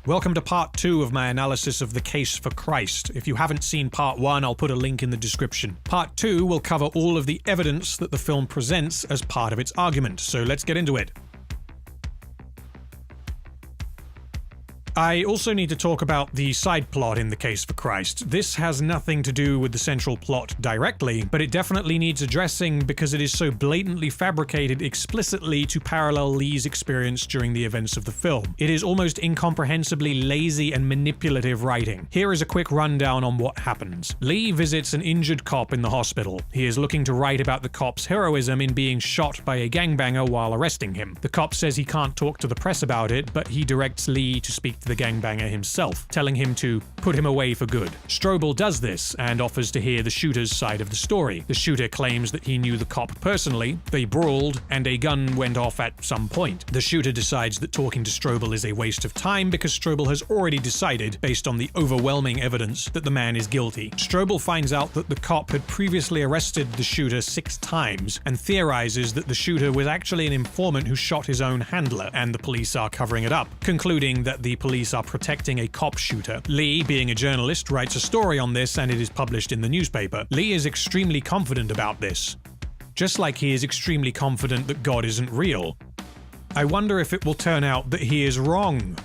Welcome to part 2 of my analysis of the case for Christ. If you haven't seen part 1, I'll put a link in the description. Part 2 will cover all of the evidence that the film presents as part of its argument, so let's get into it. I also need to talk about the side plot in the case for Christ. This has nothing to do with the central plot directly, but it definitely needs addressing because it is so blatantly fabricated explicitly to parallel Lee's experience during the events of the film. It is almost incomprehensibly lazy and manipulative writing. Here is a quick rundown on what happens. Lee visits an injured cop in the hospital. He is looking to write about the cop's heroism in being shot by a gangbanger while arresting him. The cop says he can't talk to the press about it, but he directs Lee to speak to the gangbanger himself, telling him to put him away for good. Strobel does this and offers to hear the shooter's side of the story. The shooter claims that he knew the cop personally, they brawled, and a gun went off at some point. The shooter decides that talking to Strobel is a waste of time because Strobel has already decided, based on the overwhelming evidence, that the man is guilty. Strobel finds out that the cop had previously arrested the shooter 6 times and theorizes that the shooter was actually an informant who shot his own handler, and the police are covering it up, concluding that the police are protecting a cop shooter. Lee, being a journalist, writes a story on this and it is published in the newspaper. Lee is extremely confident about this, just like he is extremely confident that God isn't real. I wonder if it will turn out that he is wrong.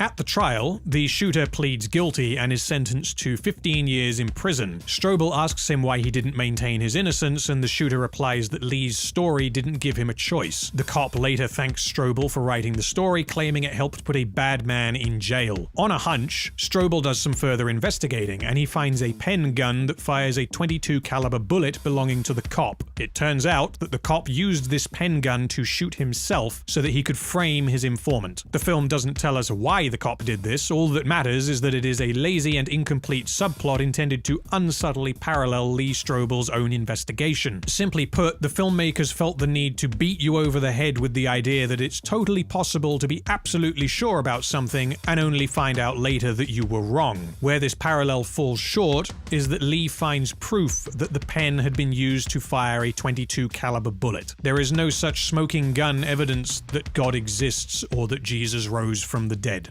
At the trial, the shooter pleads guilty and is sentenced to 15 years in prison. Strobel asks him why he didn't maintain his innocence, and the shooter replies that Lee's story didn't give him a choice. The cop later thanks Strobel for writing the story, claiming it helped put a bad man in jail. On a hunch, Strobel does some further investigating, and he finds a pen gun that fires a .22 caliber bullet belonging to the cop. It turns out that the cop used this pen gun to shoot himself so that he could frame his informant. The film doesn't tell us why the cop did this. All that matters is that it is a lazy and incomplete subplot intended to unsubtly parallel Lee Strobel's own investigation. Simply put, the filmmakers felt the need to beat you over the head with the idea that it's totally possible to be absolutely sure about something and only find out later that you were wrong. Where this parallel falls short is that Lee finds proof that the pen had been used to fire a .22 caliber bullet. There is no such smoking gun evidence that God exists or that Jesus rose from the dead.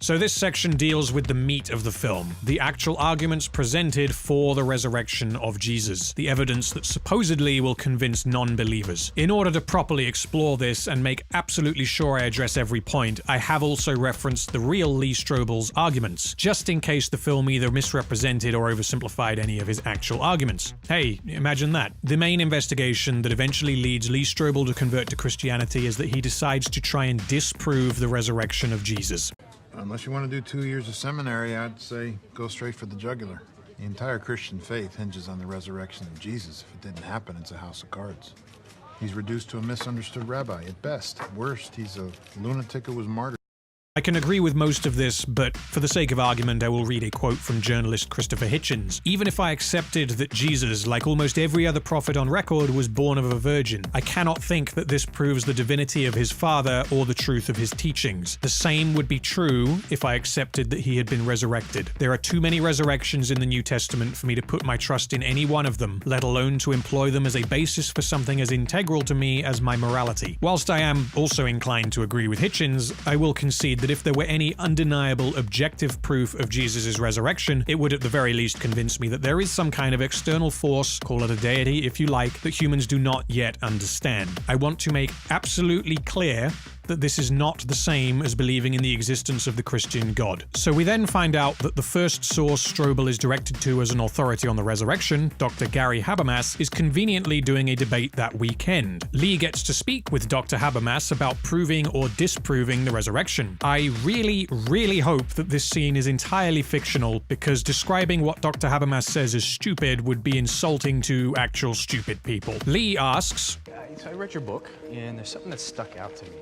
So this section deals with the meat of the film, the actual arguments presented for the resurrection of Jesus, the evidence that supposedly will convince non-believers. In order to properly explore this and make absolutely sure I address every point, I have also referenced the real Lee Strobel's arguments, just in case the film either misrepresented or oversimplified any of his actual arguments. Hey, imagine that. The main investigation that eventually leads Lee Strobel to convert to Christianity is that he decides to try and disprove the resurrection of Jesus. Unless you want to do 2 years of seminary, I'd say go straight for the jugular. The entire Christian faith hinges on the resurrection of Jesus. If it didn't happen, it's a house of cards. He's reduced to a misunderstood rabbi at best. At worst, he's a lunatic who was martyred. I can agree with most of this, but for the sake of argument, I will read a quote from journalist Christopher Hitchens. Even if I accepted that Jesus, like almost every other prophet on record, was born of a virgin, I cannot think that this proves the divinity of his father or the truth of his teachings. The same would be true if I accepted that he had been resurrected. There are too many resurrections in the New Testament for me to put my trust in any one of them, let alone to employ them as a basis for something as integral to me as my morality. Whilst I am also inclined to agree with Hitchens, I will concede that if there were any undeniable objective proof of Jesus' resurrection, it would at the very least convince me that there is some kind of external force, call it a deity if you like, that humans do not yet understand. I want to make absolutely clear that this is not the same as believing in the existence of the Christian God. So we then find out that the first source Strobel is directed to as an authority on the resurrection, Dr. Gary Habermas, is conveniently doing a debate that weekend. Lee gets to speak with Dr. Habermas about proving or disproving the resurrection. I really hope that this scene is entirely fictional, because describing what Dr. Habermas says as stupid would be insulting to actual stupid people. Lee asks, So I read your book, and there's something that stuck out to me.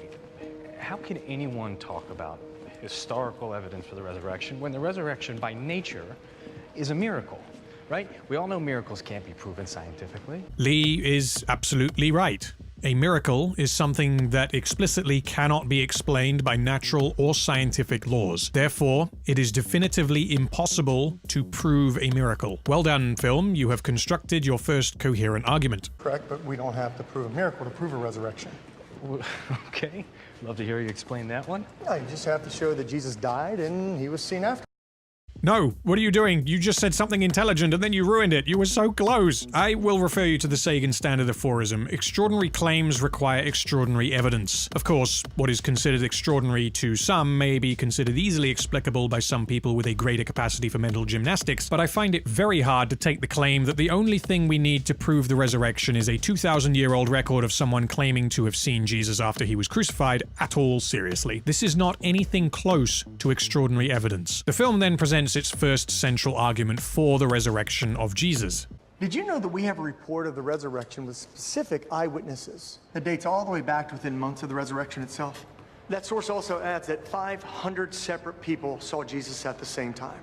How can anyone talk about historical evidence for the resurrection when the resurrection by nature is a miracle, right? We all know miracles can't be proven scientifically. Lee is absolutely right. A miracle is something that explicitly cannot be explained by natural or scientific laws. Therefore, it is definitively impossible to prove a miracle. Well done, film. You have constructed your first coherent argument. Correct, but we don't have to prove a miracle to prove a resurrection. Okay, love to hear you explain that one. Yeah, you just have to show that Jesus died and he was seen after. No, what are you doing? You just said something intelligent and then you ruined it. You were so close. I will refer you to the Sagan standard aphorism. Extraordinary claims require extraordinary evidence. Of course, what is considered extraordinary to some may be considered easily explicable by some people with a greater capacity for mental gymnastics, but I find it very hard to take the claim that the only thing we need to prove the resurrection is a 2,000-year-old record of someone claiming to have seen Jesus after he was crucified at all seriously. This is not anything close to extraordinary evidence. The film then presents its first central argument for the resurrection of Jesus. Did you know that we have a report of the resurrection with specific eyewitnesses that dates all the way back to within months of the resurrection itself? That source also adds that 500 separate people saw Jesus at the same time.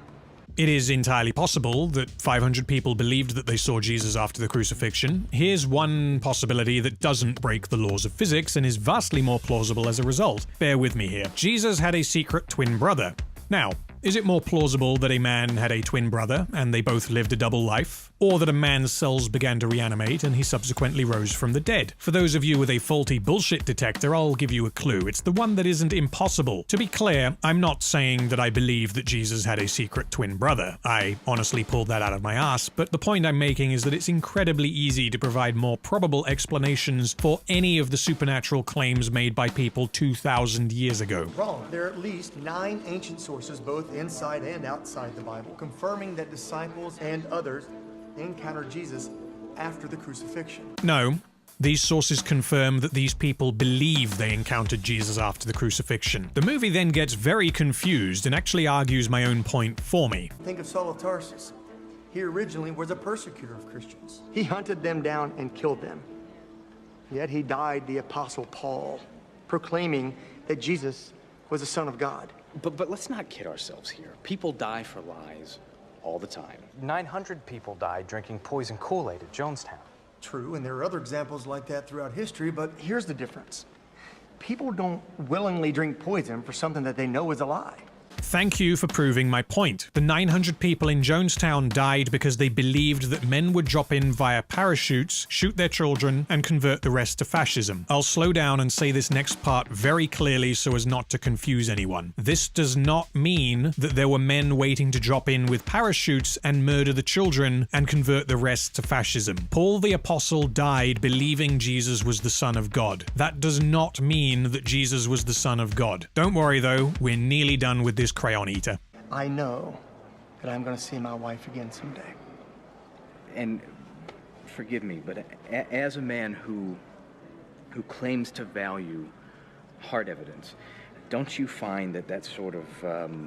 It is entirely possible that 500 people believed that they saw Jesus after the crucifixion. Here's one possibility that doesn't break the laws of physics and is vastly more plausible as a result. Bear with me here. Jesus had a secret twin brother. Now, is it more plausible that a man had a twin brother and they both lived a double life? Or that a man's cells began to reanimate and he subsequently rose from the dead? For those of you with a faulty bullshit detector, I'll give you a clue. It's the one that isn't impossible. To be clear, I'm not saying that I believe that Jesus had a secret twin brother. I honestly pulled that out of my ass, but the point I'm making is that it's incredibly easy to provide more probable explanations for any of the supernatural claims made by people 2,000 years ago. Wrong. There are at least 9 ancient sources, both inside and outside the Bible, confirming that disciples and others encountered Jesus after the crucifixion. No. These sources confirm that these people believe they encountered Jesus after the crucifixion. The movie then gets very confused and actually argues my own point for me. Think of Saul of Tarsus. He originally was a persecutor of Christians. He hunted them down and killed them. Yet he died the Apostle Paul, proclaiming that Jesus was the Son of God. But let's not kid ourselves here. People die for lies all the time. 900 people died drinking poison Kool-Aid at Jonestown. True, and there are other examples like that throughout history, but here's the difference. People don't willingly drink poison for something that they know is a lie. Thank you for proving my point. The 900 people in Jonestown died because they believed that men would drop in via parachutes, shoot their children, and convert the rest to fascism. I'll slow down and say this next part very clearly so as not to confuse anyone. This does not mean that there were men waiting to drop in with parachutes and murder the children and convert the rest to fascism. Paul the Apostle died believing Jesus was the Son of God. That does not mean that Jesus was the Son of God. Don't worry though, we're nearly done with this crayon eater. I know that I'm going to see my wife again someday. And forgive me, but as a man who claims to value hard evidence, don't you find that that sort of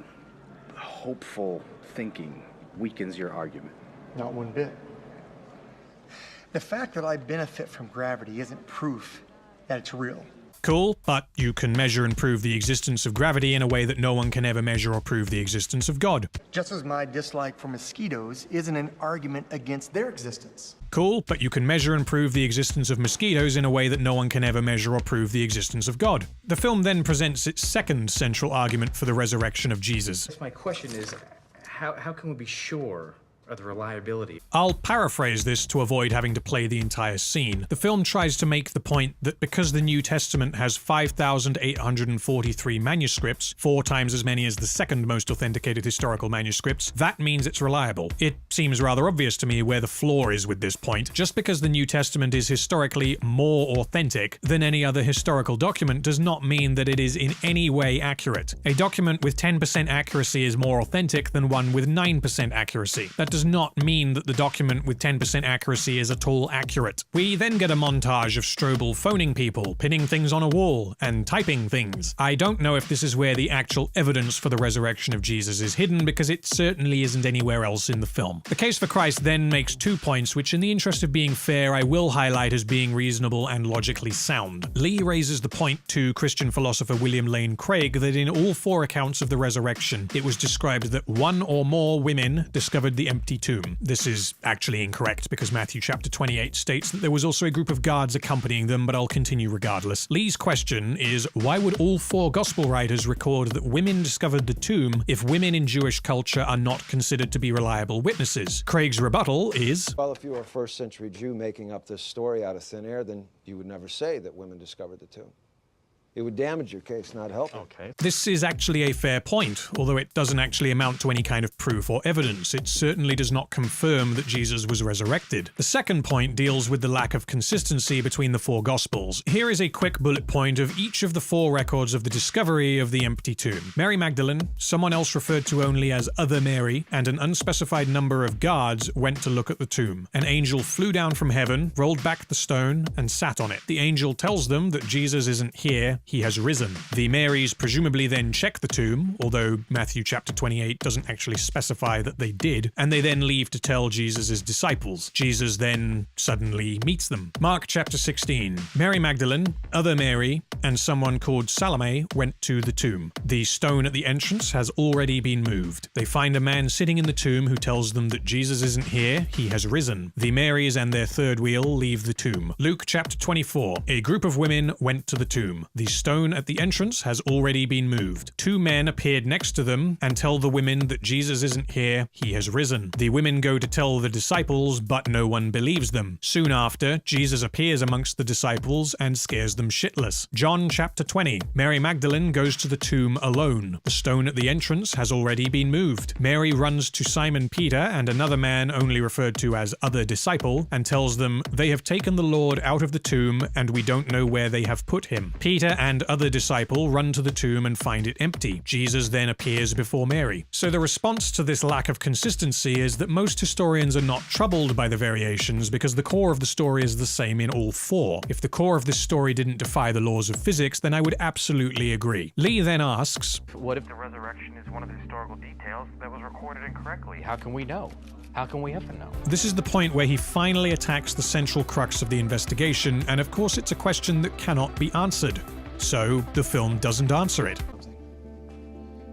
hopeful thinking weakens your argument? Not one bit. The fact that I benefit from gravity isn't proof that it's real. Cool, but you can measure and prove the existence of gravity in a way that no one can ever measure or prove the existence of God. Just as my dislike for mosquitoes isn't an argument against their existence. Cool, but you can measure and prove the existence of mosquitoes in a way that no one can ever measure or prove the existence of God. The film then presents its second central argument for the resurrection of Jesus. My question is, how can we be sure of the reliability? I'll paraphrase this to avoid having to play the entire scene. The film tries to make the point that because the New Testament has 5,843 manuscripts, 4 times as many as the second most authenticated historical manuscripts, that means it's reliable. It seems rather obvious to me where the flaw is with this point. Just because the New Testament is historically more authentic than any other historical document does not mean that it is in any way accurate. A document with 10% accuracy is more authentic than one with 9% accuracy. That does not mean that the document with 10% accuracy is at all accurate. We then get a montage of Strobel phoning people, pinning things on a wall, and typing things. I don't know if this is where the actual evidence for the resurrection of Jesus is hidden, because it certainly isn't anywhere else in the film. The Case for Christ then makes 2 points which, in the interest of being fair, I will highlight as being reasonable and logically sound. Lee raises the point to Christian philosopher William Lane Craig that in all 4 accounts of the resurrection, it was described that 1 or more women discovered the empty empty tomb. This is actually incorrect because Matthew chapter 28 states that there was also a group of guards accompanying them, but I'll continue regardless. Lee's question is, why would all 4 gospel writers record that women discovered the tomb if women in Jewish culture are not considered to be reliable witnesses? Craig's rebuttal is, well, if you were a first-century Jew making up this story out of thin air, then you would never say that women discovered the tomb. It would damage your case, not help it. Okay. This is actually a fair point, although it doesn't actually amount to any kind of proof or evidence. It certainly does not confirm that Jesus was resurrected. The second point deals with the lack of consistency between the 4 Gospels. Here is a quick bullet point of each of the 4 records of the discovery of the empty tomb. Mary Magdalene, someone else referred to only as Other Mary, and an unspecified number of guards went to look at the tomb. An angel flew down from heaven, rolled back the stone, and sat on it. The angel tells them that Jesus isn't here, he has risen. The Marys presumably then check the tomb, although Matthew chapter 28 doesn't actually specify that they did, and they then leave to tell Jesus' disciples. Jesus then suddenly meets them. Mark chapter 16. Mary Magdalene, Other Mary, and someone called Salome went to the tomb. The stone at the entrance has already been moved. They find a man sitting in the tomb who tells them that Jesus isn't here, he has risen. The Marys and their third wheel leave the tomb. Luke chapter 24. A group of women went to the tomb. The stone at the entrance has already been moved. 2 men appeared next to them and tell the women that Jesus isn't here, he has risen. The women go to tell the disciples, but no one believes them. Soon after, Jesus appears amongst the disciples and scares them shitless. John chapter 20. Mary Magdalene goes to the tomb alone. The stone at the entrance has already been moved. Mary runs to Simon Peter and another man only referred to as other disciple and tells them they have taken the Lord out of the tomb and we don't know where they have put him. Peter and other disciple run to the tomb and find it empty. Jesus then appears before Mary. So the response to this lack of consistency is that most historians are not troubled by the variations because the core of the story is the same in all 4. If the core of this story didn't defy the laws of physics, then I would absolutely agree. Lee then asks, What if the resurrection is one of the historical details that was recorded incorrectly? How can we know? How can we ever know? This is the point where he finally attacks the central crux of the investigation, and of course it's a question that cannot be answered. So the film doesn't answer it.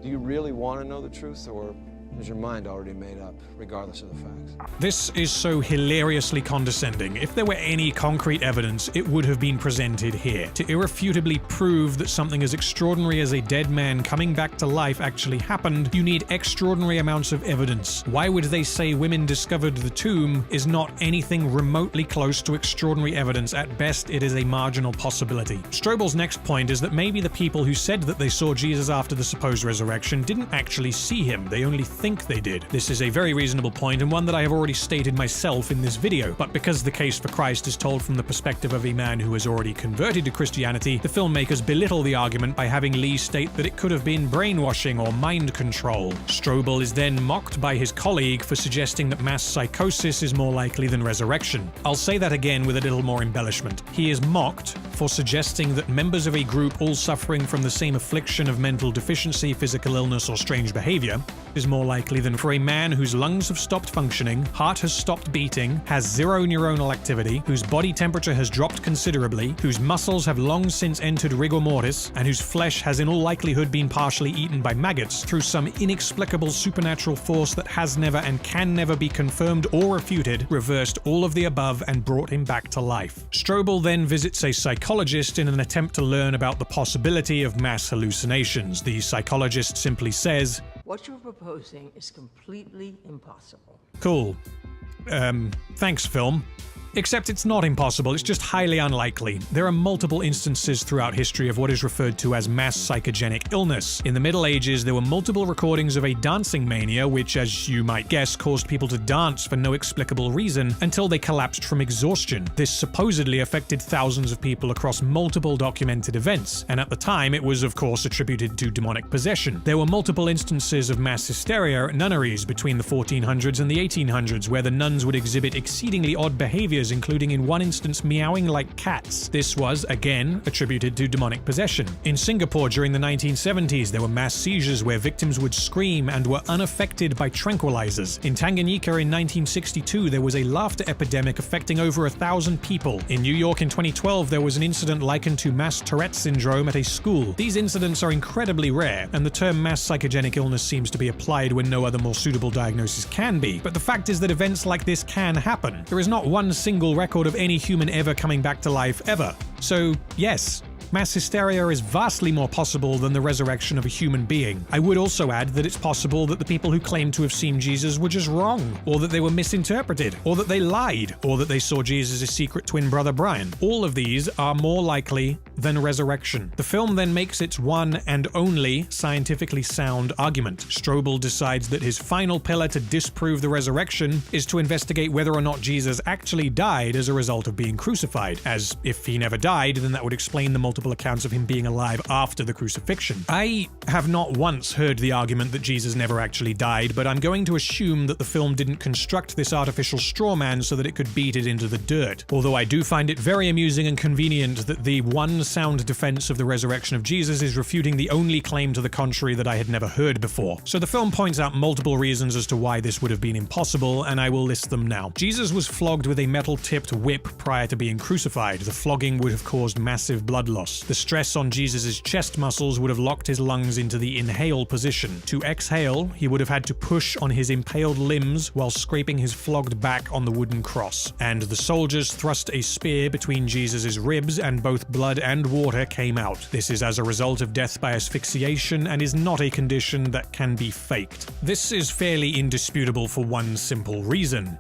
Do you really want to know the truth, or is your mind already made up, regardless of the facts? This is so hilariously condescending. If there were any concrete evidence, it would have been presented here. To irrefutably prove that something as extraordinary as a dead man coming back to life actually happened, you need extraordinary amounts of evidence. Why would they say women discovered the tomb is not anything remotely close to extraordinary evidence? At best, it is a marginal possibility. Strobel's next point is that maybe the people who said that they saw Jesus after the supposed resurrection didn't actually see him, they only think they did. This is a very reasonable point and one that I have already stated myself in this video, but because the case for Christ is told from the perspective of a man who has already converted to Christianity, the filmmakers belittle the argument by having Lee state that it could have been brainwashing or mind control. Strobel is then mocked by his colleague for suggesting that mass psychosis is more likely than resurrection. I'll say that again with a little more embellishment. He is mocked for suggesting that members of a group all suffering from the same affliction of mental deficiency, physical illness, or strange behavior is more likely than for a man whose lungs have stopped functioning, heart has stopped beating, has zero neuronal activity, whose body temperature has dropped considerably, whose muscles have long since entered rigor mortis, and whose flesh has in all likelihood been partially eaten by maggots through some inexplicable supernatural force that has never and can never be confirmed or refuted, reversed all of the above and brought him back to life. Strobel then visits a psychologist in an attempt to learn about the possibility of mass hallucinations. The psychologist simply says, "What you're proposing is completely impossible." Cool. Thanks, film. Except it's not impossible, it's just highly unlikely. There are multiple instances throughout history of what is referred to as mass psychogenic illness. In the Middle Ages, there were multiple recordings of a dancing mania which, as you might guess, caused people to dance for no explicable reason until they collapsed from exhaustion. This supposedly affected thousands of people across multiple documented events, and at the time it was of course attributed to demonic possession. There were multiple instances of mass hysteria at nunneries between the 1400s and the 1800s where the nuns would exhibit exceedingly odd behavior behaviors, including in one instance meowing like cats. This was, again, attributed to demonic possession. In Singapore during the 1970s, there were mass seizures where victims would scream and were unaffected by tranquilizers. In Tanganyika in 1962, there was a laughter epidemic affecting over 1,000 people. In New York in 2012, there was an incident likened to mass Tourette syndrome at a school. These incidents are incredibly rare, and the term mass psychogenic illness seems to be applied when no other more suitable diagnosis can be. But the fact is that events like this can happen. There is not one single record of any human ever coming back to life ever. So, yes, mass hysteria is vastly more possible than the resurrection of a human being. I would also add that it's possible that the people who claim to have seen Jesus were just wrong, or that they were misinterpreted, or that they lied, or that they saw Jesus' secret twin brother Brian. All of these are more likely than resurrection. The film then makes its one and only scientifically sound argument. Strobel decides that his final pillar to disprove the resurrection is to investigate whether or not Jesus actually died as a result of being crucified, as if he never died, then that would explain the multiple accounts of him being alive after the crucifixion. I have not once heard the argument that Jesus never actually died, but I'm going to assume that the film didn't construct this artificial straw man so that it could beat it into the dirt. Although I do find it very amusing and convenient that the one sound defense of the resurrection of Jesus is refuting the only claim to the contrary that I had never heard before. So the film points out multiple reasons as to why this would have been impossible, and I will list them now. Jesus was flogged with a metal-tipped whip prior to being crucified. The flogging would have caused massive blood loss. The stress on Jesus' chest muscles would have locked his lungs into the inhale position. To exhale, he would have had to push on his impaled limbs while scraping his flogged back on the wooden cross. And the soldiers thrust a spear between Jesus' ribs, and both blood and water came out. This is as a result of death by asphyxiation and is not a condition that can be faked. This is fairly indisputable for one simple reason.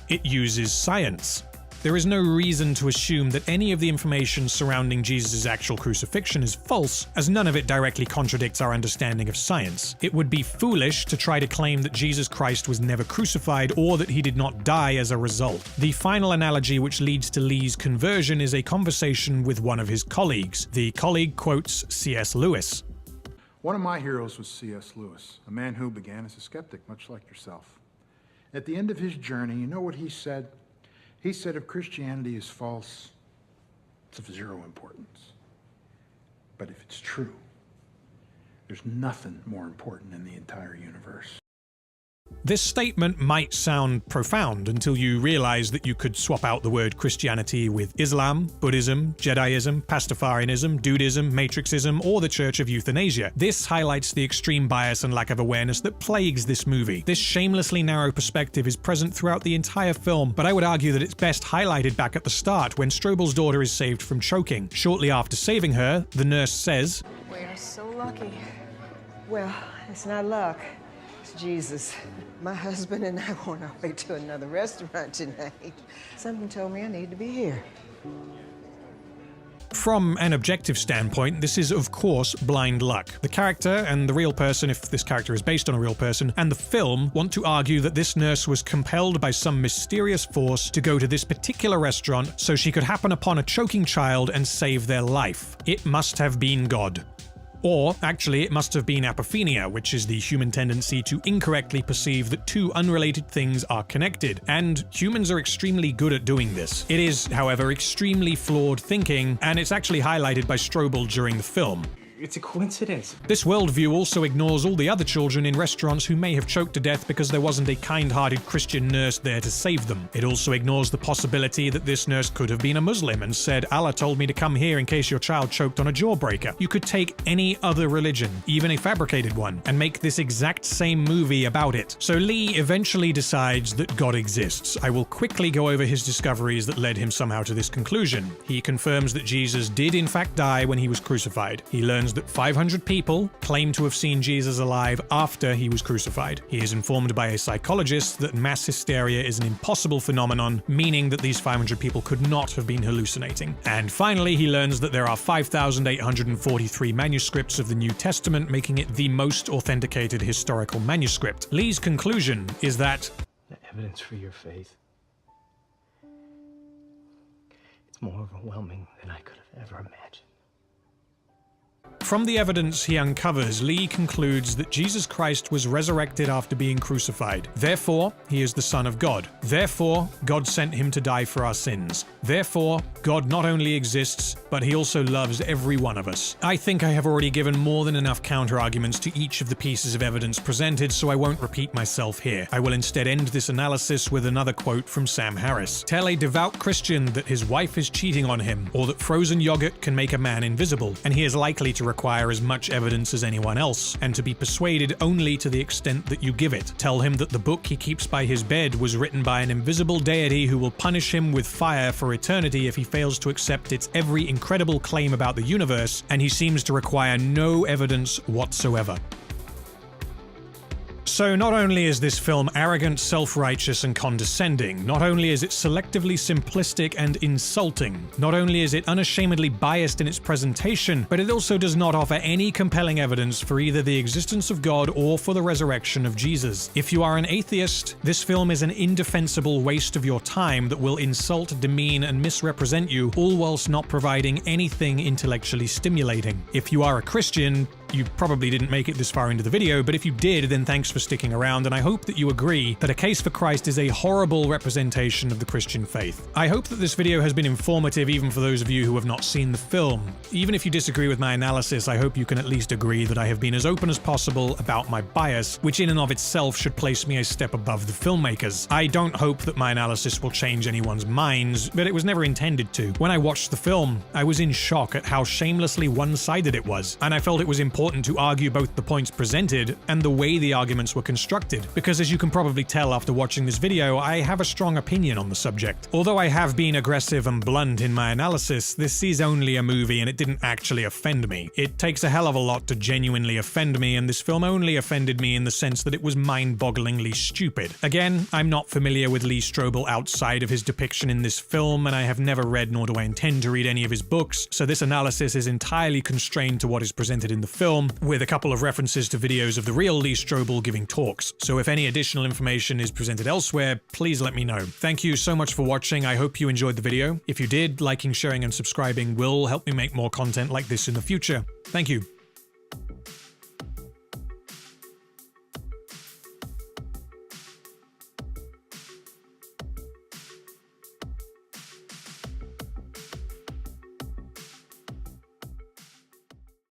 It uses science. There is no reason to assume that any of the information surrounding Jesus' actual crucifixion is false, as none of it directly contradicts our understanding of science. It would be foolish to try to claim that Jesus Christ was never crucified or that he did not die as a result. The final analogy which leads to Lee's conversion is a conversation with one of his colleagues. The colleague quotes C.S. Lewis. One of my heroes was C.S. Lewis, a man who began as a skeptic, much like yourself. At the end of his journey, you know what he said? He said, if Christianity is false, it's of zero importance. But if it's true, there's nothing more important in the entire universe. This statement might sound profound until you realize that you could swap out the word Christianity with Islam, Buddhism, Jediism, Pastafarianism, Dudism, Matrixism, or the Church of Euthanasia. This highlights the extreme bias and lack of awareness that plagues this movie. This shamelessly narrow perspective is present throughout the entire film, but I would argue that it's best highlighted back at the start when Strobel's daughter is saved from choking. Shortly after saving her, the nurse says, "We are so lucky." Well, it's not luck. It's Jesus. My husband and I were on our way to another restaurant tonight. Something told me I needed to be here. From an objective standpoint, this is of course blind luck. The character, and the real person if this character is based on a real person, and the film want to argue that this nurse was compelled by some mysterious force to go to this particular restaurant so she could happen upon a choking child and save their life. It must have been God. Or, actually, it must have been apophenia, which is the human tendency to incorrectly perceive that two unrelated things are connected, and humans are extremely good at doing this. It is, however, extremely flawed thinking, and it's actually highlighted by Strobel during the film. It's a coincidence. This worldview also ignores all the other children in restaurants who may have choked to death because there wasn't a kind-hearted Christian nurse there to save them. It also ignores the possibility that this nurse could have been a Muslim and said, Allah told me to come here in case your child choked on a jawbreaker. You could take any other religion, even a fabricated one, and make this exact same movie about it. So Lee eventually decides that God exists. I will quickly go over his discoveries that led him somehow to this conclusion. He confirms that Jesus did in fact die when he was crucified. He learns that 500 people claim to have seen Jesus alive after he was crucified. He is informed by a psychologist that mass hysteria is an impossible phenomenon, meaning that these 500 people could not have been hallucinating. And finally, he learns that there are 5,843 manuscripts of the New Testament, making it the most authenticated historical manuscript. Lee's conclusion is that the evidence for your faith, it's more overwhelming than I could have ever imagined. From the evidence he uncovers, Lee concludes that Jesus Christ was resurrected after being crucified. Therefore, he is the Son of God. Therefore, God sent him to die for our sins. Therefore, God not only exists, but he also loves every one of us. I think I have already given more than enough counter-arguments to each of the pieces of evidence presented, so I won't repeat myself here. I will instead end this analysis with another quote from Sam Harris. Tell a devout Christian that his wife is cheating on him, or that frozen yogurt can make a man invisible, and he is likely to require as much evidence as anyone else, and to be persuaded only to the extent that you give it. Tell him that the book he keeps by his bed was written by an invisible deity who will punish him with fire for eternity if he fails to accept its every incredible claim about the universe, and he seems to require no evidence whatsoever. So not only is this film arrogant, self-righteous, and condescending, not only is it selectively simplistic and insulting, not only is it unashamedly biased in its presentation, but it also does not offer any compelling evidence for either the existence of God or for the resurrection of Jesus. If you are an atheist, this film is an indefensible waste of your time that will insult, demean, and misrepresent you, all whilst not providing anything intellectually stimulating. If you are a Christian, you probably didn't make it this far into the video, but if you did, then thanks for sticking around, and I hope that you agree that A Case for Christ is a horrible representation of the Christian faith. I hope that this video has been informative even for those of you who have not seen the film. Even if you disagree with my analysis, I hope you can at least agree that I have been as open as possible about my bias, which in and of itself should place me a step above the filmmakers. I don't hope that my analysis will change anyone's minds, but it was never intended to. When I watched the film, I was in shock at how shamelessly one-sided it was, and I felt it was important to argue both the points presented and the way the arguments were constructed, because as you can probably tell after watching this video, I have a strong opinion on the subject. Although I have been aggressive and blunt in my analysis, this is only a movie and it didn't actually offend me. It takes a hell of a lot to genuinely offend me, and this film only offended me in the sense that it was mind-bogglingly stupid. Again, I'm not familiar with Lee Strobel outside of his depiction in this film, and I have never read nor do I intend to read any of his books, so this analysis is entirely constrained to what is presented in the film, with a couple of references to videos of the real Lee Strobel giving talks. So if any additional information is presented elsewhere, please let me know. Thank you so much for watching. I hope you enjoyed the video. If you did, liking, sharing, and subscribing will help me make more content like this in the future. Thank you.